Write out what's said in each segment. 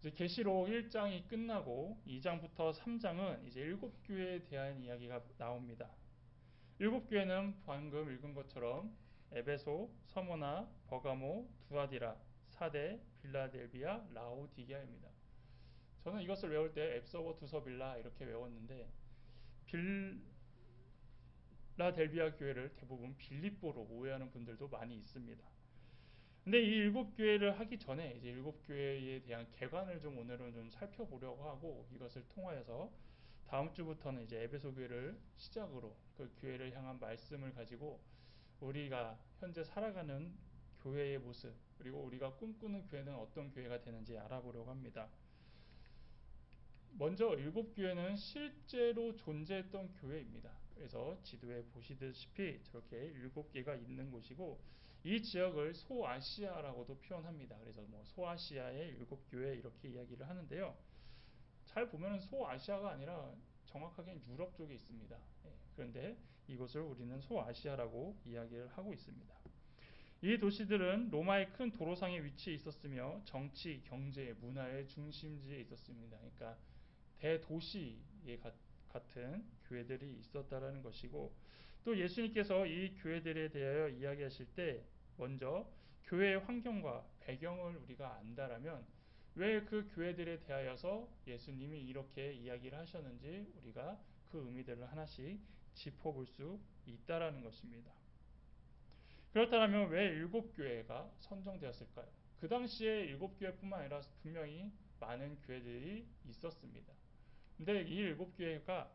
이제 계시록 1장이 끝나고 2장부터 3장은 이제 일곱 교회에 대한 이야기가 나옵니다. 일곱 교회는 방금 읽은 것처럼 에베소, 서머나, 버가모, 두아디라, 사데, 빌라델비아, 라오디게아입니다. 저는 이것을 외울 때 앱서버 두서빌라 이렇게 외웠는데 빌라델비아 교회를 대부분 빌립보로 오해하는 분들도 많이 있습니다. 근데 이 일곱 교회를 하기 전에 이제 일곱 교회에 대한 개관을 좀 오늘은 좀 살펴보려고 하고, 이것을 통하여서 다음 주부터는 이제 에베소 교회를 시작으로 그 교회를 향한 말씀을 가지고 우리가 현재 살아가는 교회의 모습, 그리고 우리가 꿈꾸는 교회는 어떤 교회가 되는지 알아보려고 합니다. 먼저 일곱 교회는 실제로 존재했던 교회입니다. 그래서 지도에 보시다시피 저렇게 일곱 개가 있는 곳이고, 이 지역을 소아시아라고도 표현합니다. 그래서 뭐 소아시아의 일곱 교회 이렇게 이야기를 하는데요. 잘 보면 소아시아가 아니라 정확하게 유럽 쪽에 있습니다. 그런데 이곳을 우리는 소아시아라고 이야기를 하고 있습니다. 이 도시들은 로마의 큰 도로상에 위치해 있었으며 정치, 경제, 문화의 중심지에 있었습니다. 그러니까 대도시에 같은 교회들이 있었다라는 것이고, 또 예수님께서 이 교회들에 대하여 이야기하실 때 먼저 교회의 환경과 배경을 우리가 안다라면 왜 그 교회들에 대하여서 예수님이 이렇게 이야기를 하셨는지 우리가 그 의미들을 하나씩 짚어볼 수 있다라는 것입니다. 그렇다면 왜 일곱 교회가 선정되었을까요? 그 당시에 일곱 교회뿐만 아니라 분명히 많은 교회들이 있었습니다. 근데 이 일곱 교회가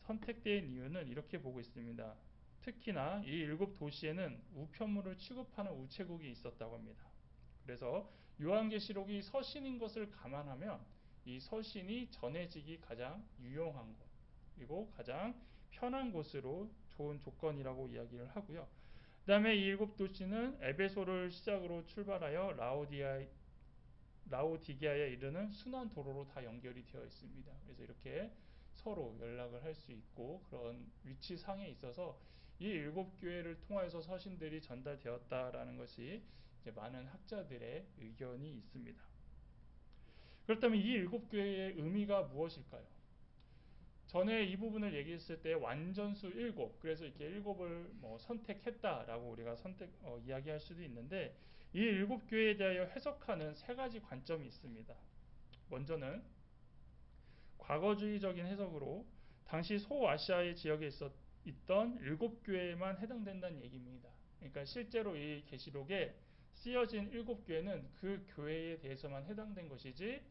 선택된 이유는 이렇게 보고 있습니다. 특히나 이 일곱 도시에는 우편물을 취급하는 우체국이 있었다고 합니다. 그래서 요한계시록이 서신인 것을 감안하면 이 서신이 전해지기 가장 유용한 곳, 그리고 가장 편한 곳으로 좋은 조건이라고 이야기를 하고요. 그 다음에 이 일곱 도시는 에베소를 시작으로 출발하여 라오디게아에 이르는 순환 도로로 다 연결이 되어 있습니다. 그래서 이렇게 서로 연락을 할 수 있고 그런 위치상에 있어서 이 일곱 교회를 통해서 서신들이 전달되었다라는 것이 이제 많은 학자들의 의견이 있습니다. 그렇다면 이 일곱 교회의 의미가 무엇일까요? 전에 이 부분을 얘기했을 때 완전수 일곱, 그래서 이렇게 일곱을 뭐 선택했다라고 우리가 이야기할 수도 있는데, 이 일곱 교회에 대하여 해석하는 세 가지 관점이 있습니다. 먼저는 과거주의적인 해석으로 당시 소아시아의 지역에 있던 일곱 교회에만 해당된다는 얘기입니다. 그러니까 실제로 이 계시록에 쓰여진 일곱 교회는 그 교회에 대해서만 해당된 것이지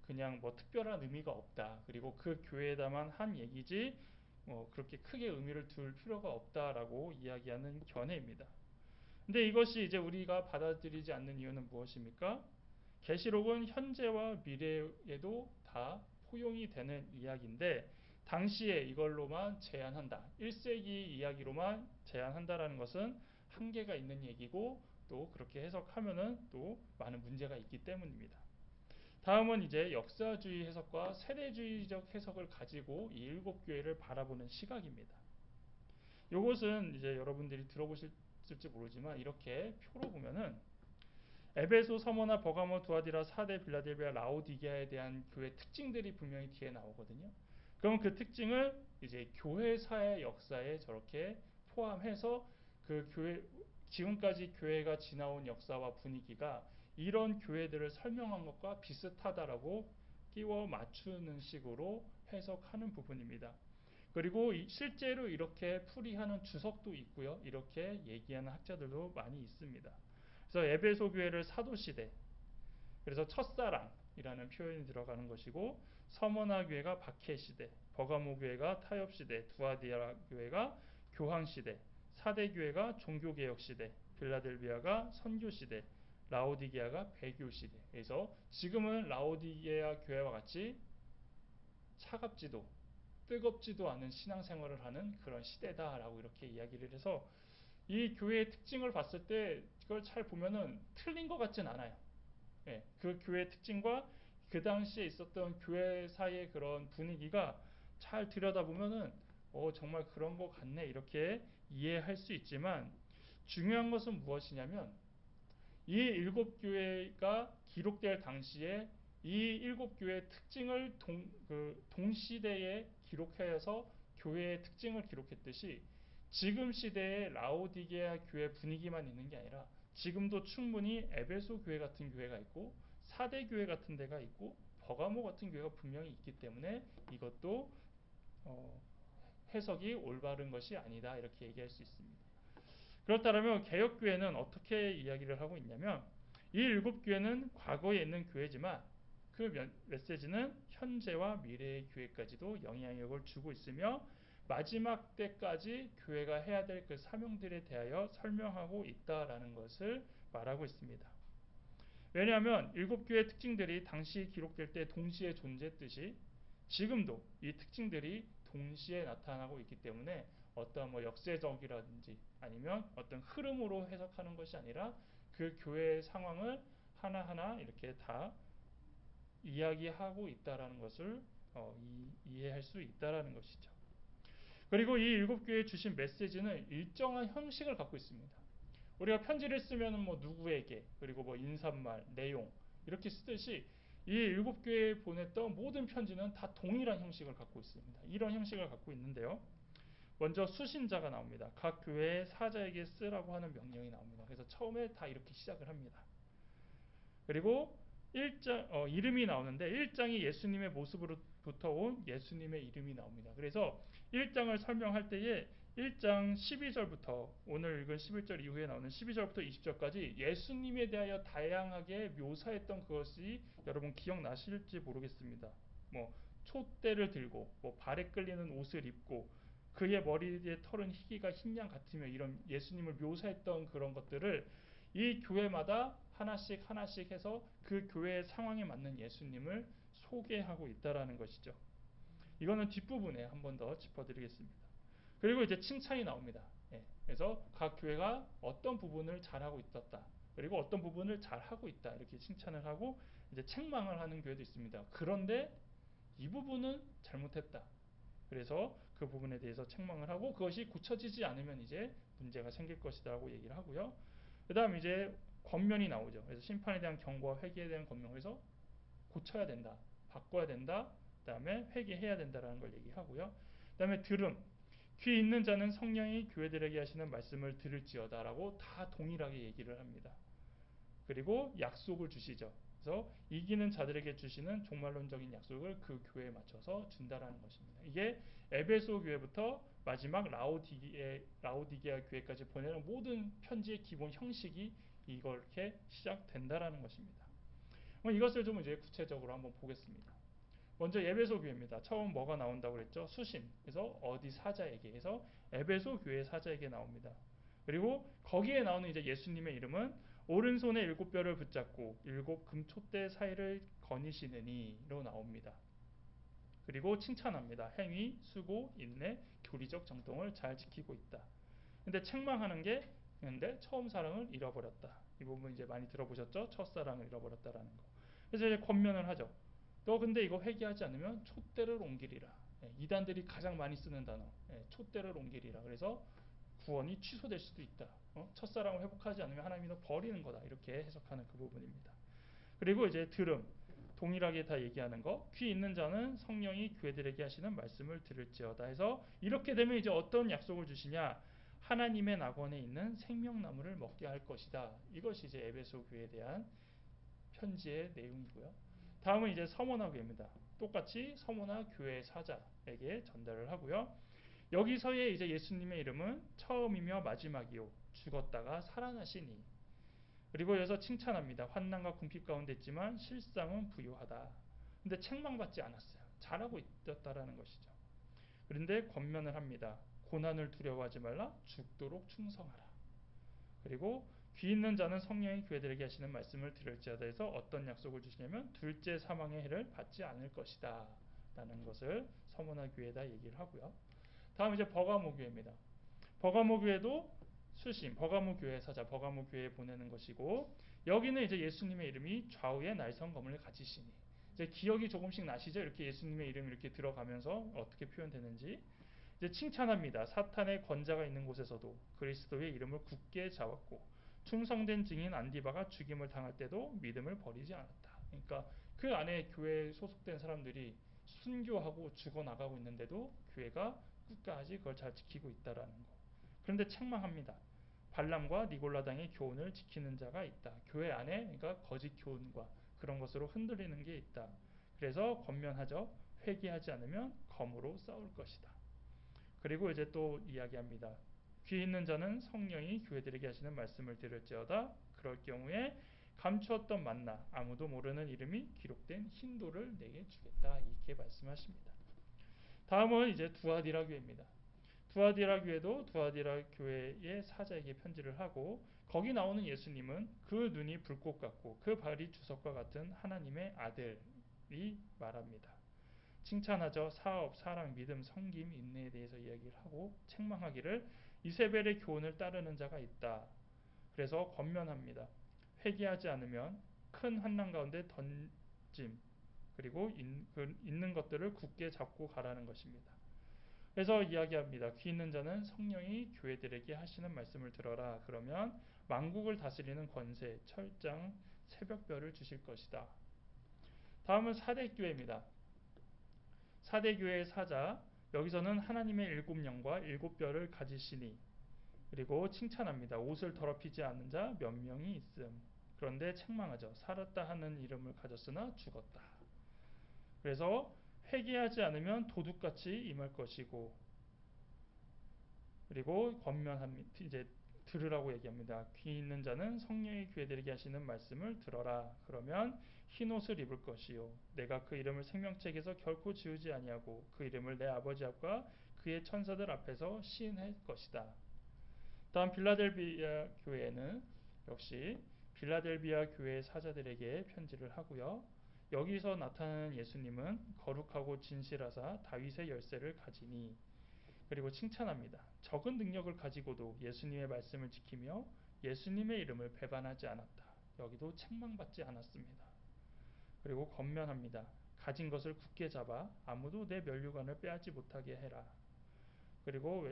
그냥 뭐 특별한 의미가 없다. 그리고 그 교회에다만 한 얘기지 그렇게 크게 의미를 둘 필요가 없다라고 이야기하는 견해입니다. 근데 이것이 이제 우리가 받아들이지 않는 이유는 무엇입니까? 계시록은 현재와 미래에도 다 포용이 되는 이야기인데 당시에 이걸로만 제한한다. 1세기 이야기로만 제한한다라는 것은 한계가 있는 얘기고, 또 그렇게 해석하면은 또 많은 문제가 있기 때문입니다. 다음은 이제 역사주의 해석과 세대주의적 해석을 가지고 이 일곱 교회를 바라보는 시각입니다. 이것은 이제 여러분들이 들어보실지 모르지만 이렇게 표로 보면은 에베소, 서머나, 버가모, 두아디라, 사데, 빌라델비아, 라오디게아에 대한 교회 특징들이 분명히 뒤에 나오거든요. 그럼 그 특징을 이제 교회사의 역사에 저렇게 포함해서 그 교회, 지금까지 교회가 지나온 역사와 분위기가 이런 교회들을 설명한 것과 비슷하다라고 끼워 맞추는 식으로 해석하는 부분입니다. 그리고 실제로 이렇게 풀이하는 주석도 있고요. 이렇게 얘기하는 학자들도 많이 있습니다. 그래서 에베소 교회를 사도 시대, 그래서 첫사랑이라는 표현이 들어가는 것이고, 서머나 교회가 박해 시대, 버가모 교회가 타협 시대, 두아디라 교회가 교황 시대, 사대 교회가 종교 개혁 시대, 빌라델비아가 선교 시대, 라오디게아가 배교 시대. 그래서 지금은 라오디게아 교회와 같이 차갑지도 뜨겁지도 않은 신앙생활을 하는 그런 시대다라고 이렇게 이야기를 해서 이 교회의 특징을 봤을 때 그걸 잘 보면은 틀린 것 같진 않아요. 그 교회의 특징과 그 당시에 있었던 교회 사이의 그런 분위기가 잘 들여다보면은 정말 그런 것 같네 이렇게 이해할 수 있지만, 중요한 것은 무엇이냐면 이 일곱 교회가 기록될 당시에 이 일곱 교회의 특징을 동시대에 기록해서 교회의 특징을 기록했듯이 지금 시대의 라오디게아 교회 분위기만 있는 게 아니라 지금도 충분히 에베소 교회 같은 교회가 있고 사대 교회 같은 데가 있고 버가모 같은 교회가 분명히 있기 때문에 이것도 해석이 올바른 것이 아니다 이렇게 얘기할 수 있습니다. 그렇다면 개혁교회는 어떻게 이야기를 하고 있냐면 이 일곱 교회는 과거에 있는 교회지만 그 메시지는 현재와 미래의 교회까지도 영향력을 주고 있으며 마지막 때까지 교회가 해야 될 그 사명들에 대하여 설명하고 있다라는 것을 말하고 있습니다. 왜냐하면 일곱 교회의 특징들이 당시 기록될 때 동시에 존재했듯이 지금도 이 특징들이 동시에 나타나고 있기 때문에 어떤 역세적이라든지 아니면 어떤 흐름으로 해석하는 것이 아니라 그 교회의 상황을 하나하나 이렇게 다 이야기하고 있다라는 것을 이해할 수 있다라는 것이죠. 그리고 이 일곱 교회에 주신 메시지는 일정한 형식을 갖고 있습니다. 우리가 편지를 쓰면 누구에게 그리고 인사말, 내용 이렇게 쓰듯이 이 일곱 교회에 보냈던 모든 편지는 다 동일한 형식을 갖고 있습니다. 이런 형식을 갖고 있는데요. 먼저 수신자가 나옵니다. 각 교회의 사자에게 쓰라고 하는 명령이 나옵니다. 그래서 처음에 다 이렇게 시작을 합니다. 그리고 1장, 이름이 나오는데 1장이 예수님의 모습으로부터 온 예수님의 이름이 나옵니다. 그래서 1장을 설명할 때에 1장 12절부터 오늘 읽은 11절 이후에 나오는 12절부터 20절까지 예수님에 대하여 다양하게 묘사했던 그것이 여러분 기억나실지 모르겠습니다. 촛대를 들고 발에 끌리는 옷을 입고 그의 머리에 털은 희기가 흰양 같으며 이런 예수님을 묘사했던 그런 것들을 이 교회마다 하나씩 하나씩 해서 그 교회의 상황에 맞는 예수님을 소개하고 있다라는 것이죠. 이거는 뒷부분에 한 번 더 짚어드리겠습니다. 그리고 이제 칭찬이 나옵니다. 그래서 각 교회가 어떤 부분을 잘하고 있었다. 그리고 어떤 부분을 잘하고 있다. 이렇게 칭찬을 하고 이제 책망을 하는 교회도 있습니다. 그런데 이 부분은 잘못했다. 그래서 그 부분에 대해서 책망을 하고 그것이 고쳐지지 않으면 이제 문제가 생길 것이다라고 얘기를 하고요. 그다음 이제 권면이 나오죠. 그래서 심판에 대한 경고와 회개에 대한 권면. 그래서 고쳐야 된다, 바꿔야 된다, 그다음에 회개해야 된다라는 걸 얘기하고요. 그다음에 들음, 귀 있는 자는 성령이 교회들에게 하시는 말씀을 들을지어다라고 다 동일하게 얘기를 합니다. 그리고 약속을 주시죠. 그래서 이기는 자들에게 주시는 종말론적인 약속을 그 교회에 맞춰서 준다라는 것입니다. 이게 에베소 교회부터 마지막 라오디게아 교회까지 보내는 모든 편지의 기본 형식이 이렇게 시작된다라는 것입니다. 이것을 좀 이제 구체적으로 한번 보겠습니다. 먼저 에베소 교회입니다. 처음 뭐가 나온다고 그랬죠? 수신. 그래서 어디 사자에게 해서 에베소 교회 사자에게 나옵니다. 그리고 거기에 나오는 이제 예수님의 이름은 오른손에 일곱 뼈를 붙잡고 일곱 금촛대 사이를 거니시느니로 나옵니다. 그리고 칭찬합니다. 행위, 수고, 인내, 교리적 정통을 잘 지키고 있다. 근데 책망하는 게 있는데 처음 사랑을 잃어버렸다. 이 부분 이제 많이 들어보셨죠? 첫사랑을 잃어버렸다라는 거. 그래서 이제 권면을 하죠. 너 근데 이거 회개하지 않으면 촛대를 옮기리라. 이단들이 가장 많이 쓰는 단어. 촛대를 옮기리라. 그래서 구원이 취소될 수도 있다. 첫사랑을 회복하지 않으면 하나님이 너 버리는 거다. 이렇게 해석하는 그 부분입니다. 그리고 이제 들음. 동일하게 다 얘기하는 거. 귀 있는 자는 성령이 교회들에게 하시는 말씀을 들을지어다 해서 이렇게 되면 이제 어떤 약속을 주시냐? 하나님의 낙원에 있는 생명나무를 먹게 할 것이다. 이것이 이제 에베소 교회에 대한 편지의 내용이고요. 다음은 이제 서머나 교회입니다. 똑같이 서머나 교회 사자에게 전달을 하고요. 여기서의 이제 예수님의 이름은 처음이며 마지막이요 죽었다가 살아나시니. 그리고 여기서 칭찬합니다. 환난과 궁핍 가운데 있지만 실상은 부유하다. 근데 책망받지 않았어요. 잘하고 있었다라는 것이죠. 그런데 권면을 합니다. 고난을 두려워하지 말라. 죽도록 충성하라. 그리고 귀 있는 자는 성령이 교회들에게 하시는 말씀을 들을지어다 해서 어떤 약속을 주시냐면 둘째 사망의 해를 받지 않을 것이다 라는 것을 서머나 교회에다 얘기를 하고요. 다음 이제 버가모 교회입니다. 버가모 교회도 수신, 버가모 교회 사자, 버가모 교회에 보내는 것이고 여기는 이제 예수님의 이름이 좌우에 날선 검을 가지시니. 이제 기억이 조금씩 나시죠? 이렇게 예수님의 이름이 이렇게 들어가면서 어떻게 표현되는지. 이제 칭찬합니다. 사탄의 권자가 있는 곳에서도 그리스도의 이름을 굳게 잡았고 충성된 증인 안디바가 죽임을 당할 때도 믿음을 버리지 않았다. 그러니까 그 그 안에 교회에 소속된 사람들이 순교하고 죽어나가고 있는데도 교회가 끝까지 그걸 잘 지키고 있다라는 거. 그런데 책망합니다. 발람과 니골라당의 교훈을 지키는 자가 있다. 교회 안에 그러니까 거짓 교훈과 그런 것으로 흔들리는 게 있다. 그래서 권면하죠. 회개하지 않으면 검으로 싸울 것이다. 그리고 이제 또 이야기합니다. 귀 있는 자는 성령이 교회들에게 하시는 말씀을 들을지어다. 그럴 경우에 감추었던 만나 아무도 모르는 이름이 기록된 흰 돌을 내게 주겠다. 이렇게 말씀하십니다. 다음은 이제 두아디라 교회입니다. 두아디라 교회도 두아디라 교회의 사자에게 편지를 하고 거기 나오는 예수님은 그 눈이 불꽃 같고 그 발이 주석과 같은 하나님의 아들이 말합니다. 칭찬하죠. 사업, 사랑, 믿음, 섬김, 인내에 대해서 이야기를 하고 책망하기를 이세벨의 교훈을 따르는 자가 있다. 그래서 권면합니다. 회개하지 않으면 큰 환난 가운데 던짐 그리고 있는 것들을 굳게 잡고 가라는 것입니다. 그래서 이야기합니다. 귀 있는 자는 성령이 교회들에게 하시는 말씀을 들어라. 그러면 만국을 다스리는 권세, 철장, 새벽별을 주실 것이다. 다음은 사대교회입니다. 사대교회의 사자, 여기서는 하나님의 일곱 영과 일곱 별을 가지시니 그리고 칭찬합니다. 옷을 더럽히지 않은 자 몇 명이 있음. 그런데 책망하죠. 살았다 하는 이름을 가졌으나 죽었다. 그래서 회개하지 않으면 도둑같이 임할 것이고 그리고 권면합니다. 이제 들으라고 얘기합니다. 귀 있는 자는 성령의 교회들에게 하시는 말씀을 들어라. 그러면 흰 옷을 입을 것이요 내가 그 이름을 생명책에서 결코 지우지 아니하고 그 이름을 내 아버지 앞과 그의 천사들 앞에서 시인할 것이다. 다음 빌라델비아 교회는 역시 빌라델비아 교회 사자들에게 편지를 하고요. 여기서 나타나는 예수님은 거룩하고 진실하사 다윗의 열쇠를 가지니 그리고 칭찬합니다. 적은 능력을 가지고도 예수님의 말씀을 지키며 예수님의 이름을 배반하지 않았다. 여기도 책망받지 않았습니다. 그리고 권면합니다. 가진 것을 굳게 잡아 아무도 내 면류관을 빼앗지 못하게 해라. 그리고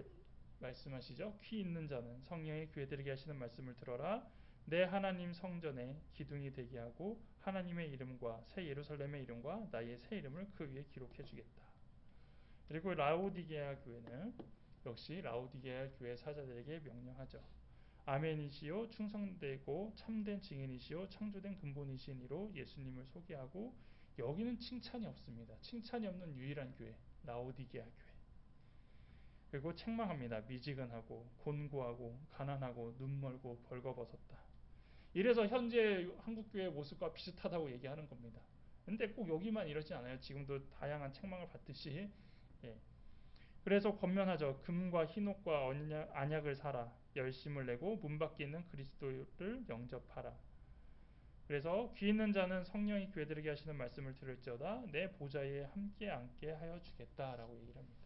말씀하시죠. 귀 있는 자는 성령의 교회들에게 하시는 말씀을 들어라. 내 하나님 성전에 기둥이 되게 하고 하나님의 이름과 새 예루살렘의 이름과 나의 새 이름을 그 위에 기록해 주겠다. 그리고 라오디게아 교회는 역시 라오디게아 교회 사자들에게 명령하죠. 아멘이시요 충성되고 참된 증인이시요 창조된 근본이신 이로 예수님을 소개하고 여기는 칭찬이 없습니다. 칭찬이 없는 유일한 교회 라오디게아 교회. 그리고 책망합니다. 미지근하고 곤고하고 가난하고 눈멀고 벌거벗었다. 이래서 현재 한국교회 모습과 비슷하다고 얘기하는 겁니다. 근데 꼭 여기만 이러지 않아요. 지금도 다양한 책망을 받듯이. 예. 그래서 권면하죠. 금과 흰옷과 안약을 사라. 열심을 내고 문 밖에 있는 그리스도를 영접하라. 그래서 귀 있는 자는 성령이 교회들에게 하시는 말씀을 들을지어다 내 보좌에 함께 앉게 하여 주겠다라고 얘기를 합니다.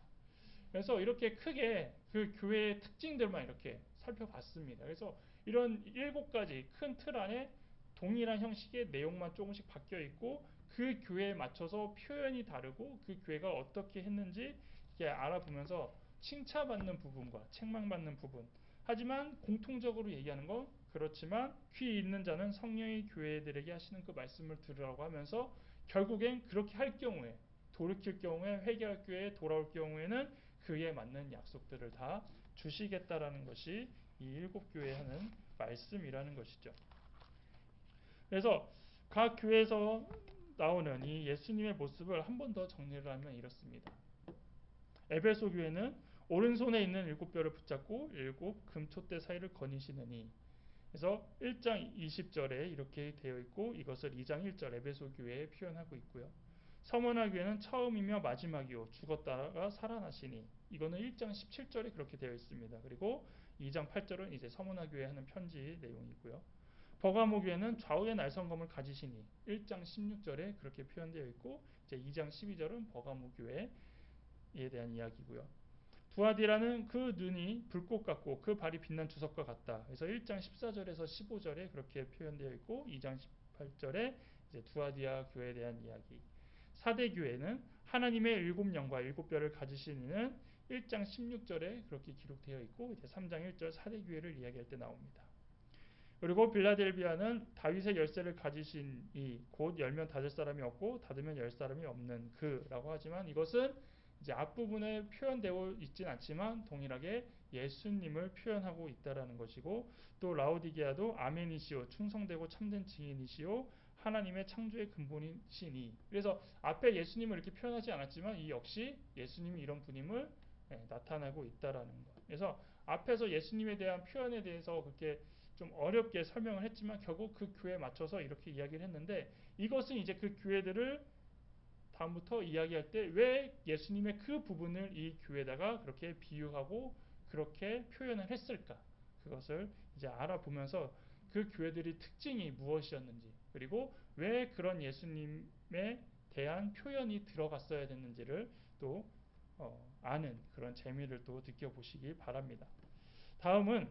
그래서 이렇게 크게 그 교회의 특징들만 이렇게 살펴봤습니다. 그래서 이런 7가지 큰 틀 안에 동일한 형식의 내용만 조금씩 바뀌어 있고 그 교회에 맞춰서 표현이 다르고 그 교회가 어떻게 했는지 이렇게 알아보면서 칭찬받는 부분과 책망받는 부분 하지만 공통적으로 얘기하는 건 그렇지만 귀 있는 자는 성령의 교회들에게 하시는 그 말씀을 들으라고 하면서 결국엔 그렇게 할 경우에 돌이킬 경우에 회개할 교회에 돌아올 경우에는 그에 맞는 약속들을 다 주시겠다라는 것이 이 7교회에 하는 말씀이라는 것이죠. 그래서 각 교회에서 나오는 이 예수님의 모습을 한 번 더 정리를 하면 이렇습니다. 에베소 교회는 오른손에 있는 7별을 붙잡고 7 금촛대 사이를 거니시느니 그래서 1장 20절에 이렇게 되어 있고 이것을 2장 1절 에베소 교회에 표현하고 있고요. 서머나 교회는 처음이며 마지막이요 죽었다가 살아나시니 이거는 1장 17절에 그렇게 되어 있습니다. 그리고 2장 8절은 이제 서머나 교회에 하는 편지 내용이고요. 버가모 교회는 좌우의 날성검을 가지시니 1장 16절에 그렇게 표현되어 있고 이제 2장 12절은 버가모 교회에 대한 이야기고요. 두아디라는 그 눈이 불꽃 같고 그 발이 빛난 주석과 같다. 그래서 1장 14절에서 15절에 그렇게 표현되어 있고 2장 18절에 이제 두아디아 교회에 대한 이야기. 사대 교회는 하나님의 7영과 7별을 가지신 이는 1장 16절에 그렇게 기록되어 있고 이제 3장 1절 사대 교회를 이야기할 때 나옵니다. 그리고 빌라델비아는 다윗의 열쇠를 가지신 이 곧 열면 닫을 사람이 없고 닫으면 열 사람이 없는 그라고 하지만 이것은 이제 앞부분에 표현되어 있진 않지만 동일하게 예수님을 표현하고 있다라는 것이고 또 라오디게아도 아멘이시오 충성되고 참된 증인이시오 하나님의 창조의 근본이시니 그래서 앞에 예수님을 이렇게 표현하지 않았지만 이 역시 예수님이 이런 분임을 나타나고 있다라는 것. 그래서 앞에서 예수님에 대한 표현에 대해서 그렇게 좀 어렵게 설명을 했지만 결국 그 교회에 맞춰서 이렇게 이야기를 했는데 이것은 이제 그 교회들을 다음부터 이야기할 때 왜 예수님의 그 부분을 이 교회에다가 그렇게 비유하고 그렇게 표현을 했을까? 그것을 이제 알아보면서 그 교회들의 특징이 무엇이었는지 그리고 왜 그런 예수님에 대한 표현이 들어갔어야 됐는지를 또 아는 그런 재미를 또 느껴보시기 바랍니다. 다음은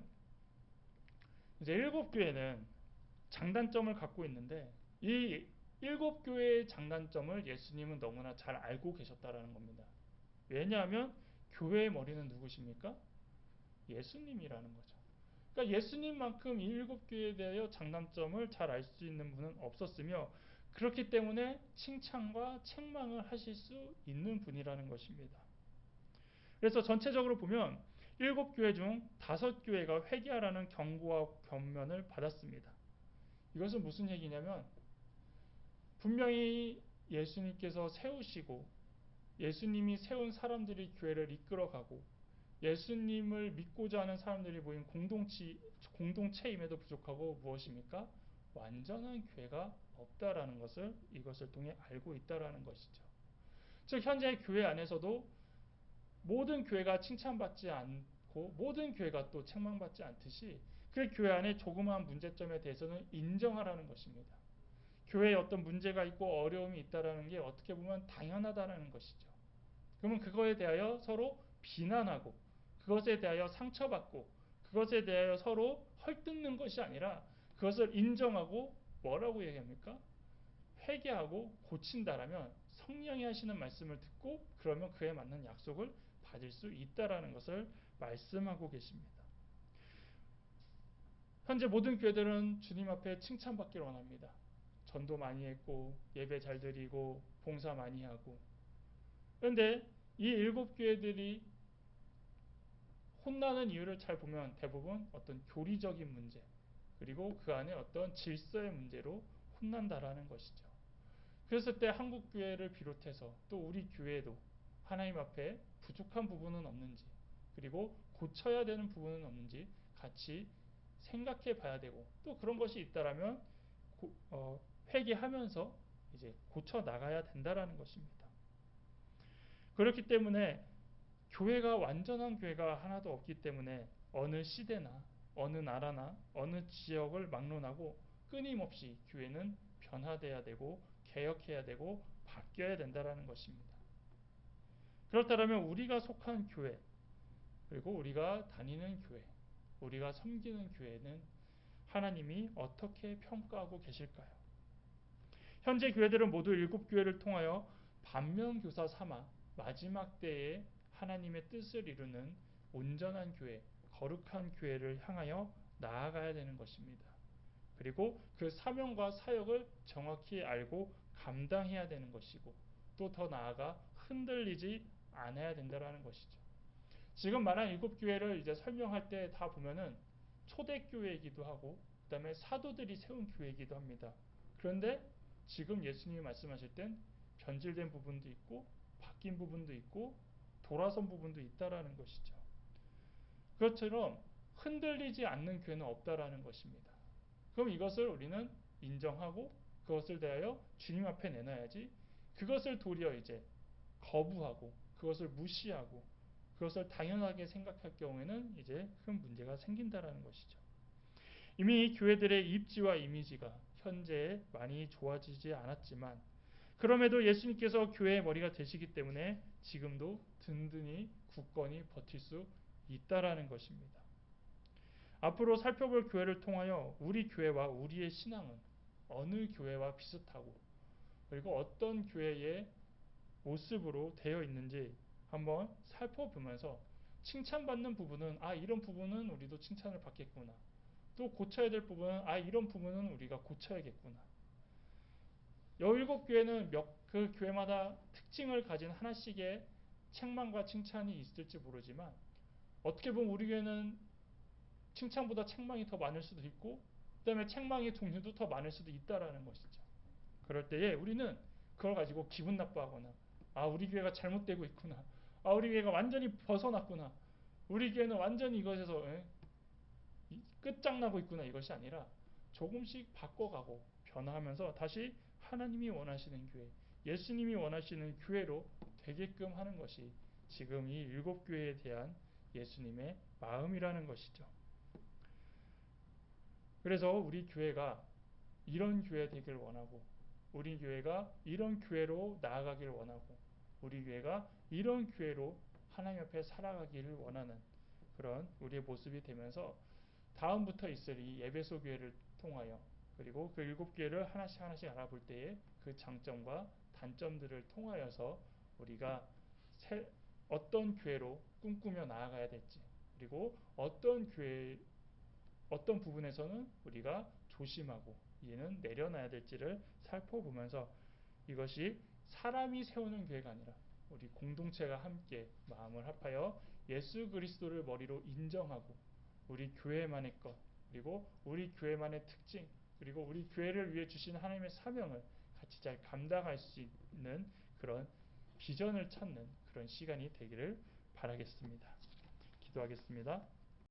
이제 일곱 교회는 장단점을 갖고 있는데 이 일곱 교회의 장단점을 예수님은 너무나 잘 알고 계셨다라는 겁니다. 왜냐하면 교회의 머리는 누구십니까? 예수님이라는 거죠. 그러니까 예수님만큼 이 일곱 교회에 대하여 장단점을 잘 알 수 있는 분은 없었으며 그렇기 때문에 칭찬과 책망을 하실 수 있는 분이라는 것입니다. 그래서 전체적으로 보면 일곱 교회 중 다섯 교회가 회개하라는 경고와 권면을 받았습니다. 이것은 무슨 얘기냐면 분명히 예수님께서 세우시고 예수님이 세운 사람들이 교회를 이끌어가고 예수님을 믿고자 하는 사람들이 모인 공동체임에도 부족하고 무엇입니까? 완전한 교회가 없다라는 것을 이것을 통해 알고 있다라는 것이죠. 즉 현재 교회 안에서도 모든 교회가 칭찬받지 않고 모든 교회가 또 책망받지 않듯이 그 교회 안에 조그마한 문제점에 대해서는 인정하라는 것입니다. 교회에 어떤 문제가 있고 어려움이 있다라는 게 어떻게 보면 당연하다라는 것이죠. 그러면 그거에 대하여 서로 비난하고 그것에 대하여 상처받고 그것에 대하여 서로 헐뜯는 것이 아니라 그것을 인정하고 뭐라고 얘기합니까? 회개하고 고친다라면 성령이 하시는 말씀을 듣고 그러면 그에 맞는 약속을 받을 수 있다라는 것을 말씀하고 계십니다. 현재 모든 교회들은 주님 앞에 칭찬받기를 원합니다. 전도 많이 했고 예배 잘 드리고 봉사 많이 하고 그런데 이 일곱 교회들이 혼나는 이유를 잘 보면 대부분 어떤 교리적인 문제 그리고 그 안에 어떤 질서의 문제로 혼난다라는 것이죠. 그랬을 때 한국 교회를 비롯해서 또 우리 교회도 하나님 앞에 부족한 부분은 없는지 그리고 고쳐야 되는 부분은 없는지 같이 생각해 봐야 되고 또 그런 것이 있다라면 회개하면서 이제 고쳐 나가야 된다라는 것입니다. 그렇기 때문에 교회가 완전한 교회가 하나도 없기 때문에 어느 시대나 어느 나라나 어느 지역을 막론하고 끊임없이 교회는 변화돼야 되고 개혁해야 되고 바뀌어야 된다라는 것입니다. 그렇다면 우리가 속한 교회 그리고 우리가 다니는 교회 우리가 섬기는 교회는 하나님이 어떻게 평가하고 계실까요? 현재 교회들은 모두 일곱 교회를 통하여 반면교사 삼아 마지막 때에 하나님의 뜻을 이루는 온전한 교회, 거룩한 교회를 향하여 나아가야 되는 것입니다. 그리고 그 사명과 사역을 정확히 알고 감당해야 되는 것이고 또 더 나아가 흔들리지 않아야 된다는 것이죠. 지금 말한 일곱 교회를 이제 설명할 때 다 보면은 초대교회이기도 하고 그다음에 사도들이 세운 교회이기도 합니다. 그런데 지금 예수님이 말씀하실 땐 변질된 부분도 있고 바뀐 부분도 있고 돌아선 부분도 있다라는 것이죠. 그것처럼 흔들리지 않는 교회는 없다라는 것입니다. 그럼 이것을 우리는 인정하고 그것을 대하여 주님 앞에 내놔야지 그것을 도리어 이제 거부하고 그것을 무시하고 그것을 당연하게 생각할 경우에는 이제 큰 문제가 생긴다라는 것이죠. 이미 교회들의 입지와 이미지가 현재 많이 좋아지지 않았지만 그럼에도 예수님께서 교회의 머리가 되시기 때문에 지금도 든든히 굳건히 버틸 수 있다라는 것입니다. 앞으로 살펴볼 교회를 통하여 우리 교회와 우리의 신앙은 어느 교회와 비슷하고 그리고 어떤 교회의 모습으로 되어 있는지 한번 살펴보면서 칭찬받는 부분은 이런 부분은 우리도 칭찬을 받겠구나. 또 고쳐야 될 부분은 이런 부분은 우리가 고쳐야겠구나. 여 일곱 교회는 그 교회마다 특징을 가진 하나씩의 책망과 칭찬이 있을지 모르지만 어떻게 보면 우리 교회는 칭찬보다 책망이 더 많을 수도 있고 그다음에 책망의 종류도 더 많을 수도 있다라는 것이죠. 그럴 때에 우리는 그걸 가지고 기분 나빠하거나 우리 교회가 잘못되고 있구나. 우리 교회가 완전히 벗어났구나. 우리 교회는 완전히 이것에서 끝장나고 있구나. 이것이 아니라 조금씩 바꿔가고 변화하면서 다시 하나님이 원하시는 교회, 예수님이 원하시는 교회로 되게끔 하는 것이 지금 이 일곱 교회에 대한 예수님의 마음이라는 것이죠. 그래서 우리 교회가 이런 교회 되길 원하고 우리 교회가 이런 교회로 나아가길 원하고 우리 교회가 이런 교회로 하나님 앞에 살아가기를 원하는 그런 우리의 모습이 되면서 다음부터 있을 이 에베소 교회를 통하여 그리고 그 일곱 교회를 하나씩 알아볼 때에 그 장점과 단점들을 통하여서 우리가 어떤 교회로 꿈꾸며 나아가야 될지 그리고 어떤 부분에서는 우리가 조심하고 이는 내려놔야 될지를 살펴보면서 이것이 사람이 세우는 교회가 아니라 우리 공동체가 함께 마음을 합하여 예수 그리스도를 머리로 인정하고 우리 교회만의 것 그리고 우리 교회만의 특징 그리고 우리 교회를 위해 주신 하나님의 사명을 같이 잘 감당할 수 있는 그런 비전을 찾는 그런 시간이 되기를 바라겠습니다. 기도하겠습니다.